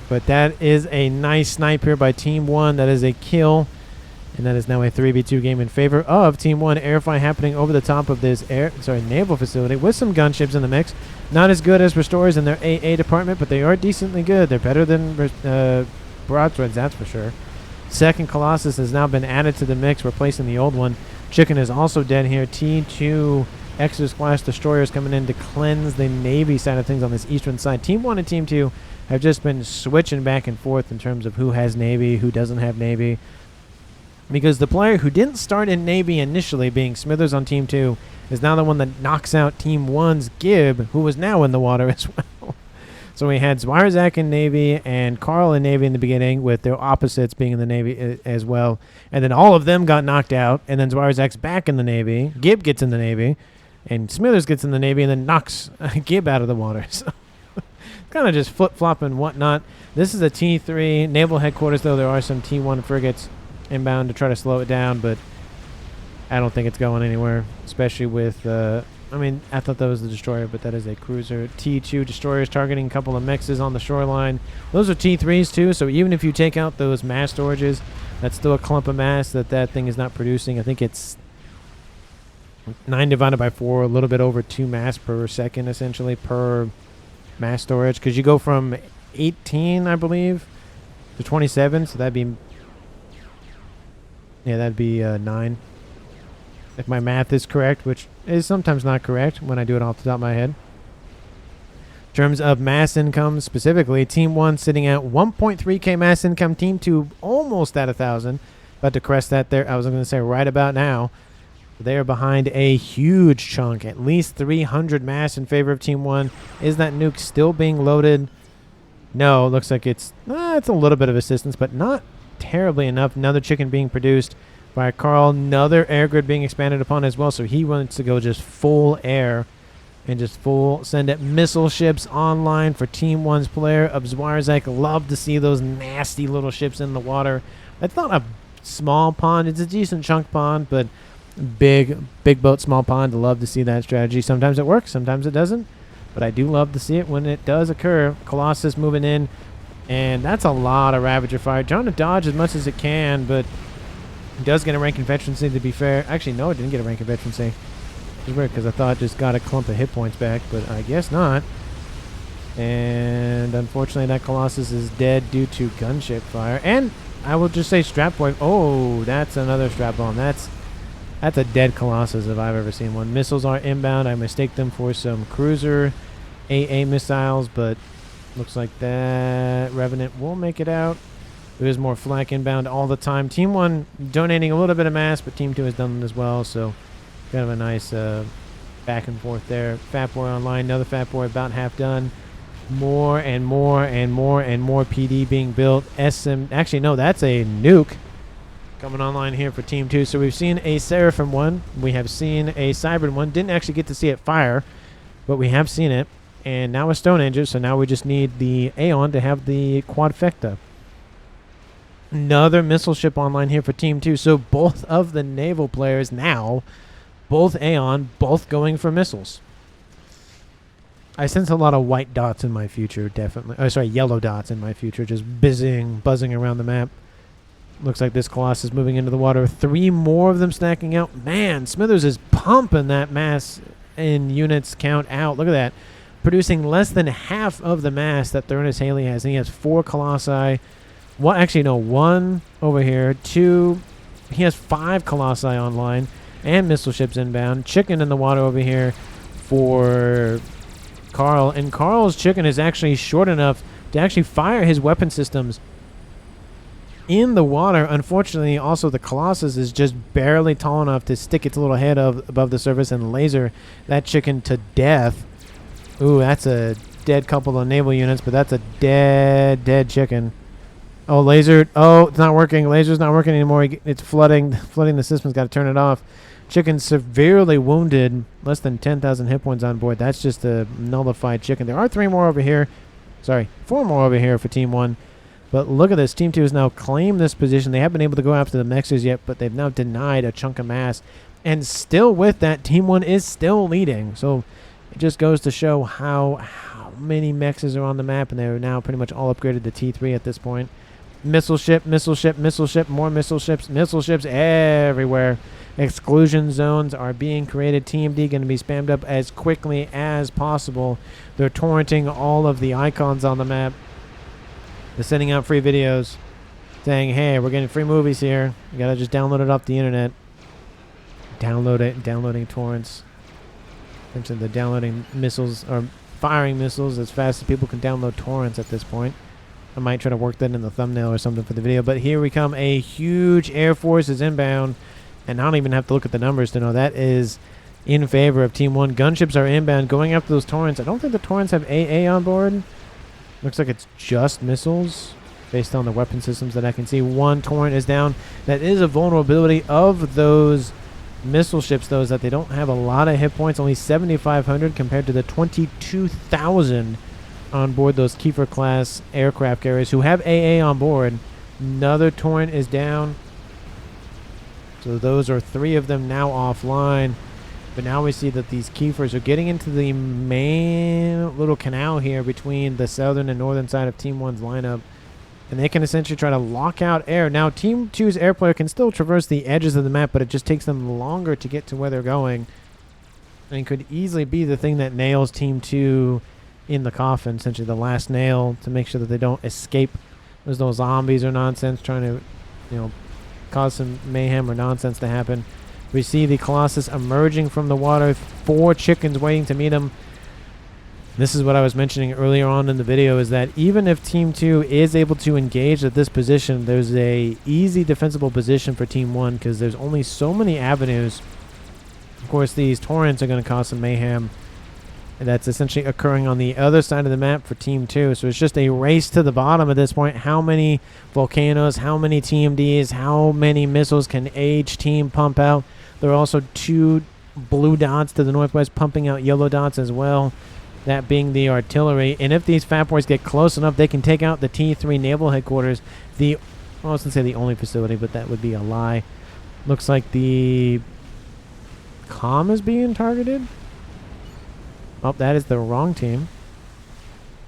But that is a nice snipe here by Team 1. That is a kill. And that is now a 3v2 game in favor of Team 1. Airfight happening over the top of this naval facility with some gunships in the mix. Not as good as Restorers in their AA department, but they are decently good. They're better than broadswords, that's for sure. Second Colossus has now been added to the mix, replacing the old one. Chicken is also dead here. T2 Exodus class destroyers coming in to cleanse the Navy side of things on this eastern side. Team 1 and Team 2 have just been switching back and forth in terms of who has Navy, who doesn't have Navy. Because the player who didn't start in Navy initially, being Smithers on Team 2, is now the one that knocks out Team 1's Gib, who was now in the water as well. So we had Zwarzak in Navy and Carl in Navy in the beginning, with their opposites being in the Navy as well. And then all of them got knocked out, and then Zwarzak's back in the Navy. Gib gets in the Navy, and Smithers gets in the Navy and then knocks Gib out of the water. So kind of just flip-flop and whatnot. This is a T3 naval headquarters, though. There are some T1 frigates inbound to try to slow it down, but I don't think it's going anywhere, especially with I mean, I thought that was the destroyer, but that is a cruiser. T2 destroyers targeting a couple of mixes on the shoreline. Those are T3s too, so even if you take out those mass storages, that's still a clump of mass that thing is not producing. I think it's 9 divided by 4, a little bit over 2 mass per second, essentially, per mass storage, because you go from 18, I believe, to 27, so that'd be... Yeah, that'd be 9. If my math is correct, which is sometimes not correct when I do it off the top of my head. In terms of mass income specifically, Team 1 sitting at 1.3k mass income. Team 2 almost at 1,000. About to crest that there. I was going to say right about now. They are behind a huge chunk. At least 300 mass in favor of Team 1. Is that nuke still being loaded? No, it looks like it's a little bit of assistance, but not terribly enough. Another chicken being produced by Carl. Another air grid being expanded upon as well, so he wants to go just full air and just full send it. Missile ships online for Team 1's player of Zwarzak. Love to see those nasty little ships in the water. That's not a small pond. It's a decent chunk pond, but big boat, small pond. Love to see that strategy. Sometimes it works, sometimes it doesn't, but I do love to see it when it does occur. Colossus moving in, and that's a lot of Ravager fire. Trying to dodge as much as it can, but it does get a rank in veterancy, to be fair. Actually, no, it didn't get a rank in veterancy. It's weird, because I thought it just got a clump of hit points back, but I guess not. And unfortunately, that Colossus is dead due to gunship fire. And I will just say strap boy. Oh, that's another strap bomb. That's a dead Colossus if I've ever seen one. Missiles are inbound. I mistake them for some cruiser AA missiles, but looks like that Revenant will make it out. There is more flak inbound all the time. Team 1 donating a little bit of mass, but Team 2 has done it as well, so kind of a nice back and forth there. Fat Boy online. Another Fat Boy about half done. More and more and more and more PD being built. Actually, no, that's a nuke coming online here for Team 2. So we've seen a Seraphim one. We have seen a Cybrid one. Didn't actually get to see it fire, but we have seen it. And now a Stonehenge, so now we just need the Aeon to have the Quadfecta. Another missile ship online here for Team 2. So both of the naval players now, both Aeon, both going for missiles. I sense a lot of white dots in my future, definitely. Oh, sorry, yellow dots in my future, just buzzing around the map. Looks like this Colossus moving into the water. 3 more of them stacking out. Man, Smithers is pumping that mass in units count out. Look at that. Producing less than half of the mass that Thurnis Haley has. And he has 4 Colossi. Well, actually, no, 1 over here. 2. He has 5 Colossi online. And missile ships inbound. Chicken in the water over here for Carl. And Carl's chicken is actually short enough to actually fire his weapon systems in the water. Unfortunately, also the Colossus is just barely tall enough to stick its little head above the surface and laser that chicken to death. Ooh, that's a dead couple of naval units, but that's a dead chicken. Oh, laser. Oh, it's not working. Laser's not working anymore. It's flooding the system's got to turn it off. Chicken severely wounded. Less than 10,000 hit points on board. That's just a nullified chicken. There are 3 more over here. Sorry, 4 more over here for Team 1. But look at this. Team 2 has now claimed this position. They haven't been able to go after the mexers yet, but they've now denied a chunk of mass. And still with that, Team 1 is still leading. So it just goes to show how many mexes are on the map, and they're now pretty much all upgraded to T3 at this point. Missile ship, missile ship, missile ship, more missile ships everywhere. Exclusion zones are being created. TMD going to be spammed up as quickly as possible. They're torrenting all of the icons on the map. They're sending out free videos saying, hey, we're getting free movies here. You got to just download it off the internet. Download it. Downloading torrents. They're downloading missiles or firing missiles as fast as people can download torrents at this point. I might try to work that in the thumbnail or something for the video. But here we come. A huge Air Force is inbound. And I don't even have to look at the numbers to know that is in favor of Team 1. Gunships are inbound going after those torrents. I don't think the torrents have AA on board. Looks like it's just missiles based on the weapon systems that I can see. One torrent is down. That is a vulnerability of those missile ships, though, is that they don't have a lot of hit points. Only 7,500 compared to the 22,000 on board those Kiefer class aircraft carriers who have AA on board. Another torrent is down. So those are 3 of them now offline. But now we see that these Kiefers are getting into the main little canal here between the southern and northern side of Team 1's lineup. And they can essentially try to lock out air. Now, Team 2's air player can still traverse the edges of the map, but it just takes them longer to get to where they're going. And could easily be the thing that nails Team 2 in the coffin, essentially the last nail, to make sure that they don't escape. There's no zombies or nonsense trying to, cause some mayhem or nonsense to happen. We see the Colossus emerging from the water. 4 chickens waiting to meet him. This is what I was mentioning earlier on in the video, is that even if Team 2 is able to engage at this position, there's a easy defensible position for Team 1 because there's only so many avenues. Of course, these torrents are going to cause some mayhem. And that's essentially occurring on the other side of the map for Team 2. So it's just a race to the bottom at this point. How many volcanoes, how many TMDs, how many missiles can each team pump out? There are also 2 blue dots to the northwest pumping out yellow dots as well. That being the artillery. And if these Fat Boys get close enough, they can take out the T3 naval headquarters. I was going to say the only facility, but that would be a lie. Looks like the comm is being targeted. Oh, that is the wrong team.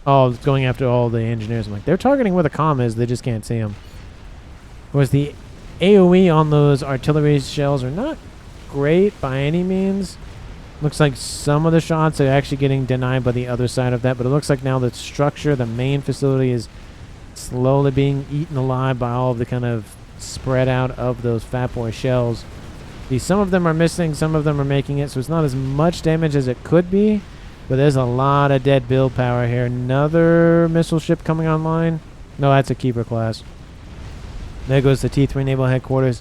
Oh, it's going after all the engineers. I'm like, they're targeting where the comm is. They just can't see them. Of course, the AoE on those artillery shells are not great by any means. Looks like some of the shots are actually getting denied by the other side of that, but it looks like now the structure, the main facility, is slowly being eaten alive by all of the kind of spread out of those Fat Boy shells. Some of them are missing, some of them are making it, so it's not as much damage as it could be, but there's a lot of dead build power here. Another missile ship coming online. No, that's a Keeper class. There goes the T3 naval headquarters.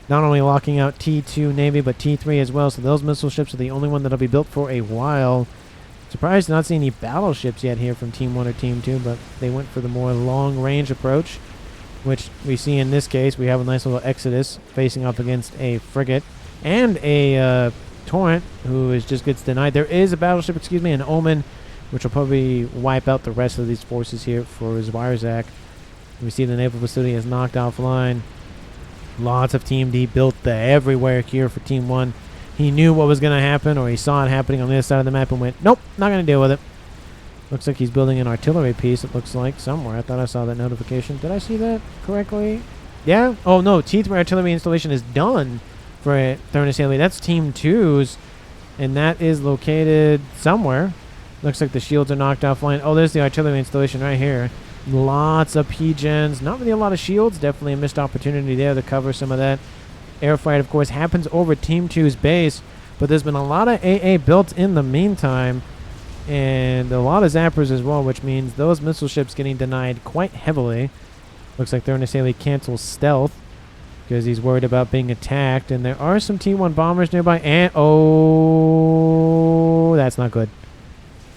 Not only locking out T2 Navy, but T3 as well. So those missile ships are the only one that'll be built for a while. Surprised to not see any battleships yet here from Team 1 or Team 2, but they went for the more long-range approach, which we see in this case. We have a nice little Exodus facing up against a frigate and a torrent who just gets denied. There is a battleship, an Omen, which will probably wipe out the rest of these forces here for Zwirzak. We see the naval facility is knocked offline. Lots of Team D built everywhere here for Team 1. He knew what was going to happen, or he saw it happening on the other side of the map and went, nope, not going to deal with it. Looks like he's building an artillery piece, it looks like, somewhere. I thought I saw that notification. Did I see that correctly? Yeah? Oh, no, T3 artillery installation is done for Thurnis Haley. That's Team 2's, and that is located somewhere. Looks like the shields are knocked offline. Oh, there's the artillery installation right here. Lots of P-gens. Not really a lot of shields. Definitely a missed opportunity there to cover some of that. Airfight, of course, happens over Team 2's base, but there's been a lot of AA built in the meantime, and a lot of zappers as well, which means those missile ships getting denied quite heavily. Looks like Thurnis Haley cancels stealth because he's worried about being attacked, and there are some T1 bombers nearby, and oh, that's not good.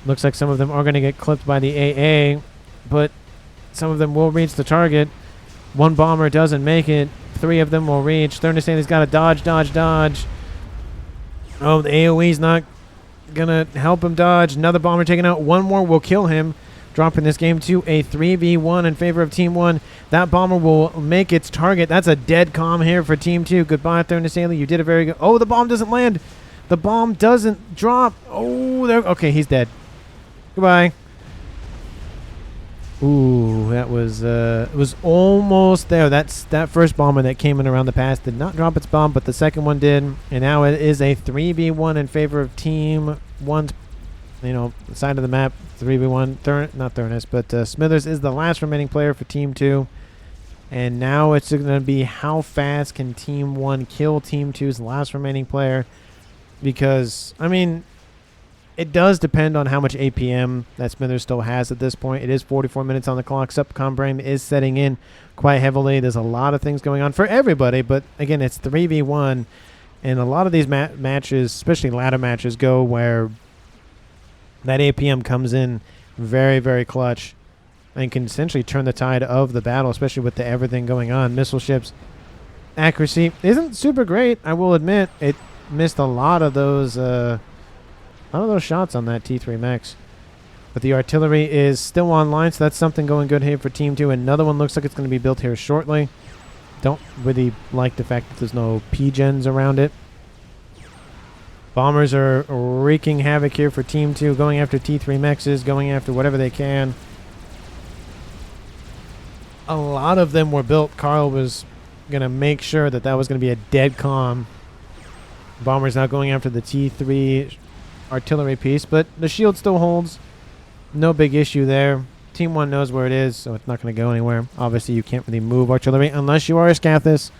Looks like some of them are going to get clipped by the AA, but some of them will reach the target. 1 bomber doesn't make it. 3 of them will reach. Thurnis Haley's got to dodge. Oh, the AoE's not going to help him dodge. Another bomber taken out. 1 more will kill him, dropping this game to a 3v1 in favor of Team 1. That bomber will make its target. That's a dead comm here for Team 2. Goodbye, Thurnis Haley. You did a very good... Oh, the bomb doesn't land. The bomb doesn't drop. Oh, there... Okay, he's dead. Goodbye. Ooh, that was it was almost there. That first bomber that came in around the pass did not drop its bomb, but the second one did, and now it is a 3v1 in favor of Team 1's, side of the map. 3v1. Not Thurnis, but Smithers is the last remaining player for Team 2, and now it's going to be how fast can Team 1 kill Team 2's last remaining player, because It does depend on how much APM that Smithers still has at this point. It is 44 minutes on the clock. Subcom Brain is setting in quite heavily. There's a lot of things going on for everybody, but again, it's 3v1, and a lot of these matches, especially ladder matches, go where that APM comes in very, very clutch and can essentially turn the tide of the battle, especially with the everything going on. Missile ships accuracy isn't super great, I will admit. It missed a lot of those shots on that T3 mechs. But the artillery is still online, so that's something going good here for Team 2. Another one looks like it's going to be built here shortly. Don't really like the fact that there's no P-gens around it. Bombers are wreaking havoc here for Team 2, going after T3 mechs, going after whatever they can. A lot of them were built. Carl was going to make sure that that was going to be a dead calm. Bombers now going after the T3 artillery piece, but the shield still holds. No big issue there. Team 1 knows where it is, so it's not going to go anywhere. Obviously, you can't really move artillery unless you are a Scathis.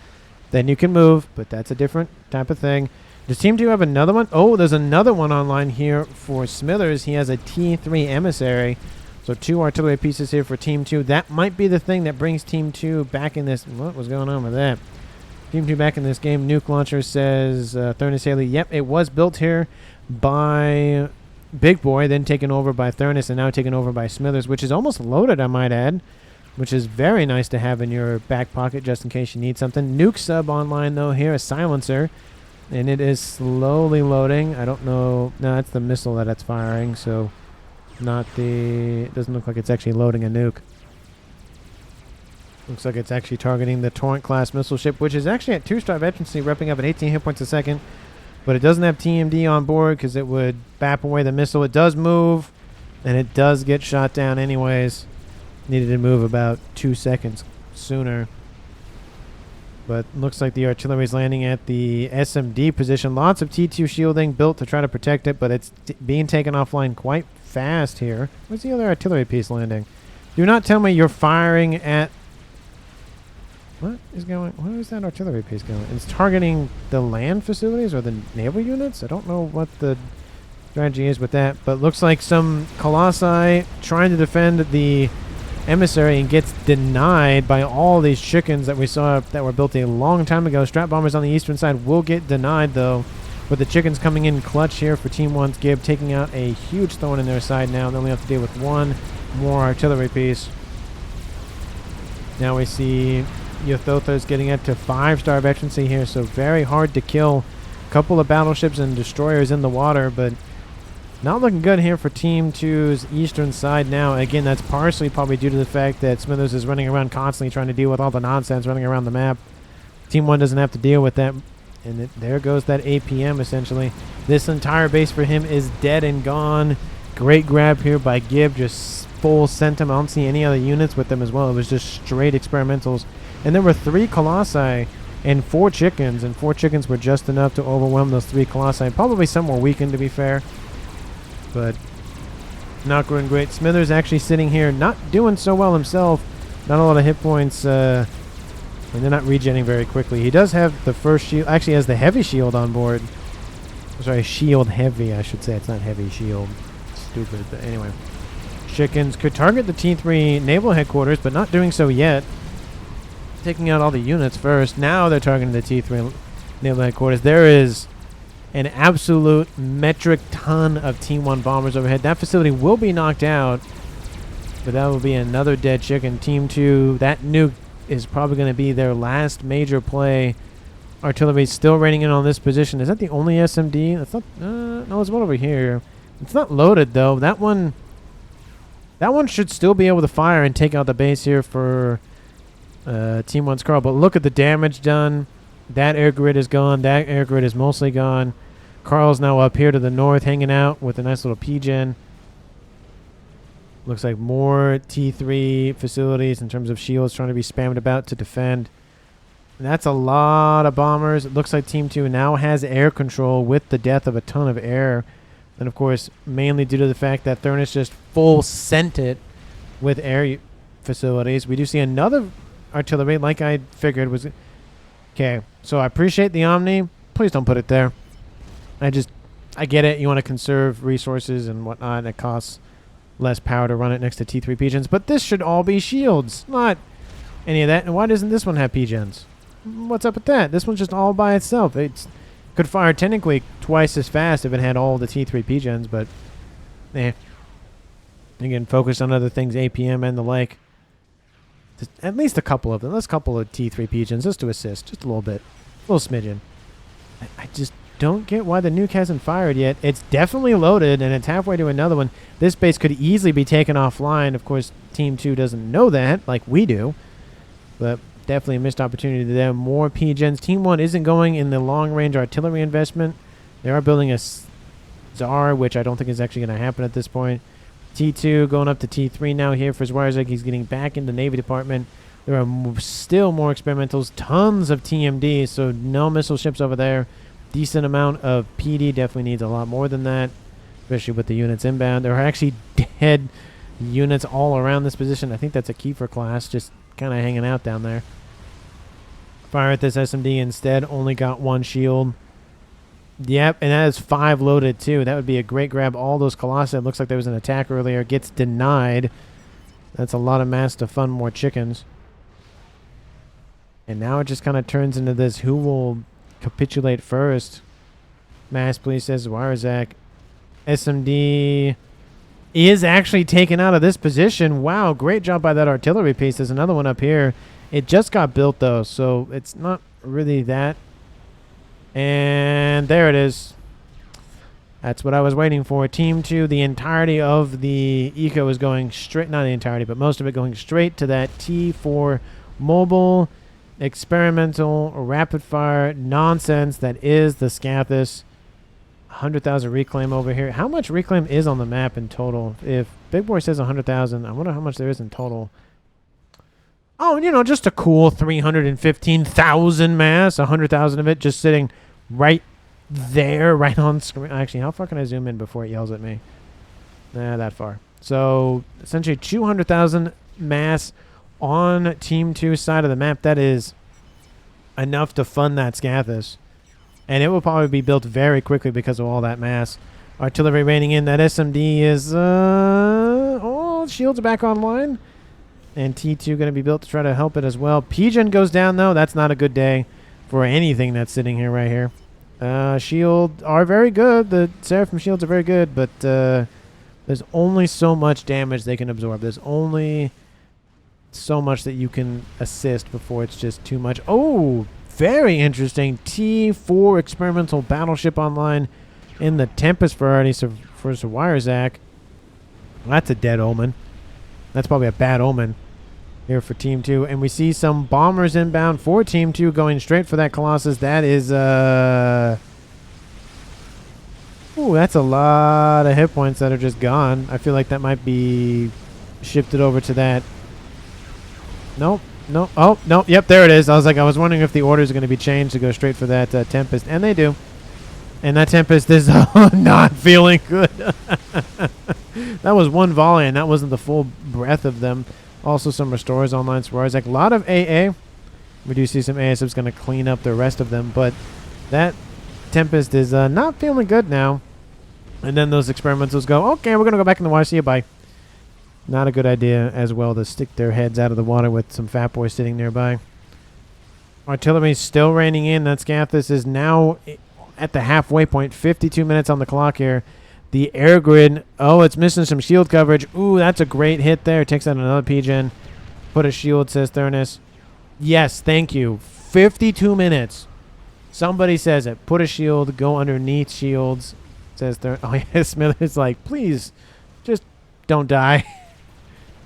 Then you can move, but that's a different type of thing. Does Team 2 have another one? Oh, there's another one online here for Smithers. He has a T3 emissary. So 2 artillery pieces here for Team 2. That might be the thing that brings Team 2 back in this. What was going on with that? Team 2 back in this game. Nuke launcher says, Thurnis Haley, yep, it was built here by Big Boy, then taken over by Thurnis, and now taken over by Smithers, which is almost loaded, I might add, which is very nice to have in your back pocket just in case you need something. Nuke sub online, though, here, a silencer, and it is slowly loading. I don't know. No, that's the missile that it's firing, so not the... It doesn't look like it's actually loading a nuke. Looks like it's actually targeting the Torrent-class missile ship, which is actually at 2-star veterancy, repping up at 18 hit points a second. But it doesn't have TMD on board because it would bap away the missile. It does move, and it does get shot down anyways. Needed to move about 2 seconds sooner. But looks like the artillery is landing at the SMD position. Lots of T2 shielding built to try to protect it, but it's being taken offline quite fast here. Where's the other artillery piece landing? Do not tell me you're firing at... What is going... Where is that artillery piece going? It's targeting the land facilities or the naval units? I don't know what the strategy is with that, but looks like some Colossi trying to defend the emissary and gets denied by all these chickens that we saw that were built a long time ago. Strat bombers on the eastern side will get denied, though, with the chickens coming in clutch here for Team 1's Gib, taking out a huge thorn in their side now. They only have to deal with one more artillery piece. Now we see Yothothas getting up to 5-star veterancy here, so very hard to kill. A couple of battleships and destroyers in the water, but not looking good here for Team 2's eastern side now. Again, that's partially probably due to the fact that Smithers is running around constantly trying to deal with all the nonsense running around the map. Team 1 doesn't have to deal with that, and there goes that APM essentially. This entire base for him is dead and gone. Great grab here by Gib, just full sent him. I don't see any other units with them as well. It was just straight experimentals. And there were 3 Colossi and 4 chickens, and 4 chickens were just enough to overwhelm those 3 Colossi. Probably some were weakened, to be fair, but not going great. Smithers actually sitting here, not doing so well himself. Not a lot of hit points, and they're not regenerating very quickly. He does have the first shield. Actually has the heavy shield on board. Sorry, shield heavy, I should say. It's not heavy shield. Stupid, but anyway. Chickens could target the T3 naval headquarters, but not doing so yet. Taking out all the units first. Now they're targeting the T3 naval headquarters. There is an absolute metric ton of Team 1 bombers overhead. That facility will be knocked out, but that will be another dead chicken. Team 2, that nuke is probably going to be their last major play. Artillery still raining in on this position. Is that the only SMD? That's not. No, there's one over here. It's not loaded though. That one should still be able to fire and take out the base here for Team 1's Carl. But look at the damage done. That air grid is gone. That air grid is mostly gone. Carl's now up here to the north, hanging out with a nice little P-gen. Looks like more T3 facilities in terms of shields trying to be spammed about to defend. And that's a lot of bombers. It looks like Team 2 now has air control with the death of a ton of air. And, of course, mainly due to the fact that Thurnis just full sent it with air facilities. We do see another artillery, like I figured was... Okay, so I appreciate the Omni. Please don't put it there. I just I get it. You want to conserve resources and whatnot. And it costs less power to run it next to T3 P-gens. But this should all be shields, not any of that. And why doesn't this one have P-gens? What's up with that? This one's just all by itself. It could fire technically twice as fast if it had all the T3 P-gens, but again, focus on other things, APM and the like. Just at least a couple of them. Let's couple of T3 P-gens just to assist, just a little bit, a little smidgen. I just don't get why the nuke hasn't fired yet. It's definitely loaded, and it's halfway to another one. This base could easily be taken offline. Of course, Team 2 doesn't know that, like we do. But definitely a missed opportunity there. More P-gens. Team 1 isn't going in the long-range artillery investment. They are building a Tsar, which I don't think is actually going to happen at this point. T2 going up to T3 now here for Zwarzek. He's getting back in the Navy Department. There are still more experimentals. Tons of TMD, so no missile ships over there. Decent amount of PD. Definitely needs a lot more than that, especially with the units inbound. There are actually dead units all around this position. I think that's a Kiefer class, just kind of hanging out down there. Fire at this SMD instead. Only got one shield. Yep, and that is 5 loaded too. That would be a great grab. All those Colossi. It looks like there was an attack earlier. Gets denied. That's a lot of mass to fund more chickens. And now it just kind of turns into this, who will capitulate first? Mass, please, says Warzak. SMD is actually taken out of this position. Wow, great job by that artillery piece. There's another one up here. It just got built, though, so it's not really that. And there it is. That's what I was waiting for. Team 2, the entirety of the eco is going straight, not the entirety, but most of it going straight to that T4 mobile experimental rapid fire nonsense that is the Scathis. 100,000 reclaim over here. How much reclaim is on the map in total? If Big Boy says 100,000, I wonder how much there is in total. Oh, you know, just a cool 315,000 mass. 100,000 of it just sitting right there, right on screen. Actually, how far can I zoom in before it yells at me? Nah, that far. So essentially 200,000 mass on Team 2's side of the map. That is enough to fund that Scathis. And it will probably be built very quickly because of all that mass. Artillery raining in. That SMD is... oh, shields are back online. And T2 going to be built to try to help it as well. P-Gen goes down, though. That's not a good day for anything that's sitting here right here. Shield are very good. The Seraphim shields are very good, but there's only so much damage they can absorb. There's only so much that you can assist before it's just too much. Oh, very interesting. T4 experimental battleship online in the Tempest variety for Wirezack. That's a dead omen. That's probably a bad omen here for Team 2. And we see some bombers inbound for Team 2 going straight for that Colossus. That is, ooh, that's a lot of hit points that are just gone. I feel like that might be shifted over to that. Nope. No. Oh, no. Yep, there it is. I was wondering if the orders are going to be changed to go straight for that Tempest. And they do. And that Tempest is not feeling good. That was one volley, and that wasn't the full breadth of them. Also some restores online. Swarzak. A lot of AA. We do see some ASFs going to clean up the rest of them. But that Tempest is not feeling good now. And then those experimentals go, okay, we're going to go back in the water. See you, bye. Not a good idea as well to stick their heads out of the water with some fat boys sitting nearby. Artillery still raining in. That Scathis is now at the halfway point. 52 minutes on the clock here. The air grid. Oh, it's missing some shield coverage. Ooh, that's a great hit there. Takes out another P-Gen. Put a shield, says Thurnis. Yes, thank you. 52 minutes. Somebody says it. Put a shield. Go underneath shields, says Thurnis. Oh, yeah, Smithers like, please, just don't die.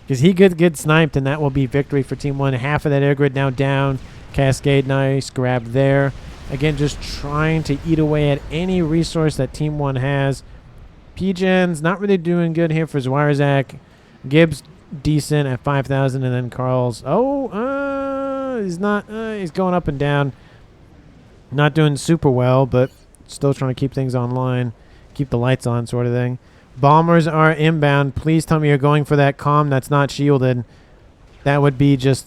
Because he could get sniped, and that will be victory for Team 1. Half of that air grid now down. Cascade, nice grab there. Again, just trying to eat away at any resource that Team 1 has. P-Gen's not really doing good here for Zwarzak. Gibbs, decent at 5,000, and then Carl's... Oh, he's not... he's going up and down. Not doing super well, but still trying to keep things online. Keep the lights on, sort of thing. Bombers are inbound. Please tell me you're going for that comm that's not shielded. That would be just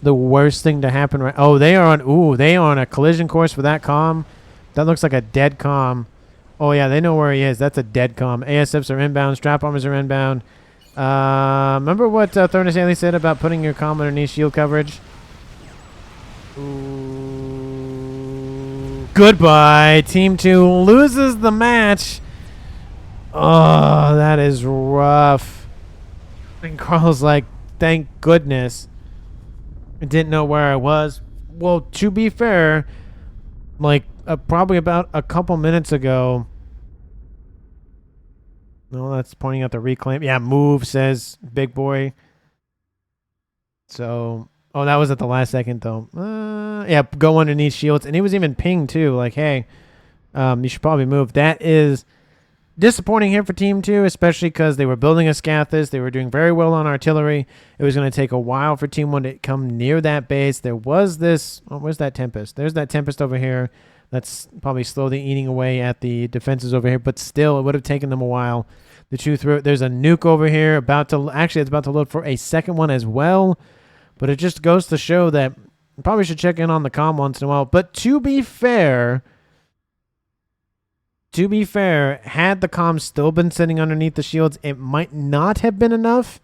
the worst thing to happen. Right? Oh, they are on. Ooh, they are on a collision course for that comm. That looks like a dead comm. Oh, yeah, they know where he is. That's a dead comm. ASFs are inbound. Strap armors are inbound. Remember what Thornus Haley said about putting your comm underneath shield coverage? Ooh. Goodbye. Team 2 loses the match. Oh, that is rough. And Carl's like, thank goodness. I didn't know where I was. Well, to be fair, like probably about a couple minutes ago. No, that's pointing out the reclaim. Yeah, move, says Big Boy. So, oh, that was at the last second, though. Yeah, go underneath shields. And he was even pinged, too. Like, hey, you should probably move. That is disappointing here for Team 2, especially because they were building a Scathis. They were doing very well on artillery. It was going to take a while for Team 1 to come near that base. There was this... Oh, where's that Tempest? There's that Tempest over here. That's probably slowly eating away at the defenses over here. But still, it would have taken them a while to chew through it. There's a nuke over here. Actually, it's about to load for a second one as well. But it just goes to show that you probably should check in on the comm once in a while. But to be fair, had the comm still been sitting underneath the shields, it might not have been enough.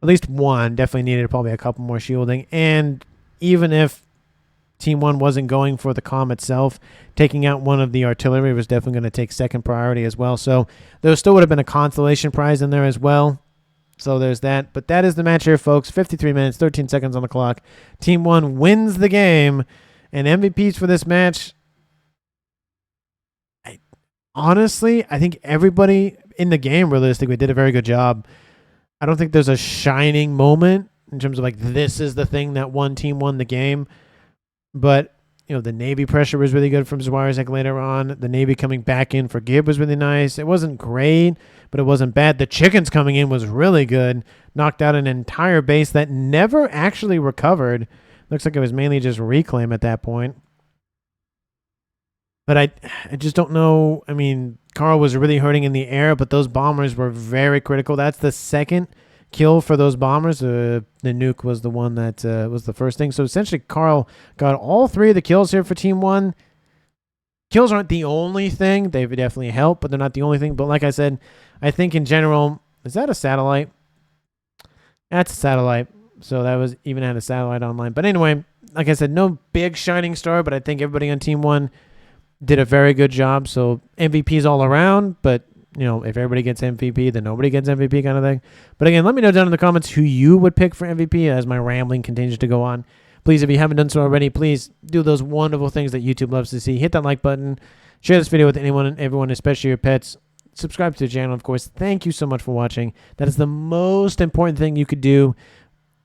At least one. Definitely needed probably a couple more shielding. And even if Team 1 wasn't going for the comm itself, taking out one of the artillery was definitely going to take second priority as well. So there still would have been a consolation prize in there as well. So there's that. But that is the match here, folks. 53 minutes, 13 seconds on the clock. Team 1 wins the game. And MVPs for this match, honestly, I think everybody in the game realistically did a very good job. I don't think there's a shining moment in terms of like this is the thing that one team won the game. But, you know, the Navy pressure was really good from Zwarzek later on. The Navy coming back in for Gib was really nice. It wasn't great, but it wasn't bad. The Chickens coming in was really good. Knocked out an entire base that never actually recovered. Looks like it was mainly just reclaim at that point. But I just don't know. I mean, Carl was really hurting in the air, but those bombers were very critical. That's the second kill for those bombers. The nuke was the one that was the first thing. So essentially, Carl got all three of the kills here for Team 1. Kills aren't the only thing. They definitely help, but they're not the only thing. But like I said, I think in general, is that a satellite? That's a satellite. So that was even had a satellite online. But anyway, like I said, no big shining star, but I think everybody on Team 1 did a very good job. So MVPs all around, but you know, if everybody gets MVP, then nobody gets MVP kind of thing. But again, let me know down in the comments who you would pick for MVP as my rambling continues to go on. Please, if you haven't done so already, please do those wonderful things that YouTube loves to see. Hit that like button. Share this video with anyone and everyone, especially your pets. Subscribe to the channel, of course. Thank you so much for watching. That is the most important thing you could do.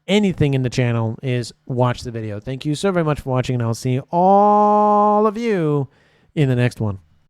Anything in the channel is watch the video. Thank you so very much for watching, and I'll see all of you in the next one.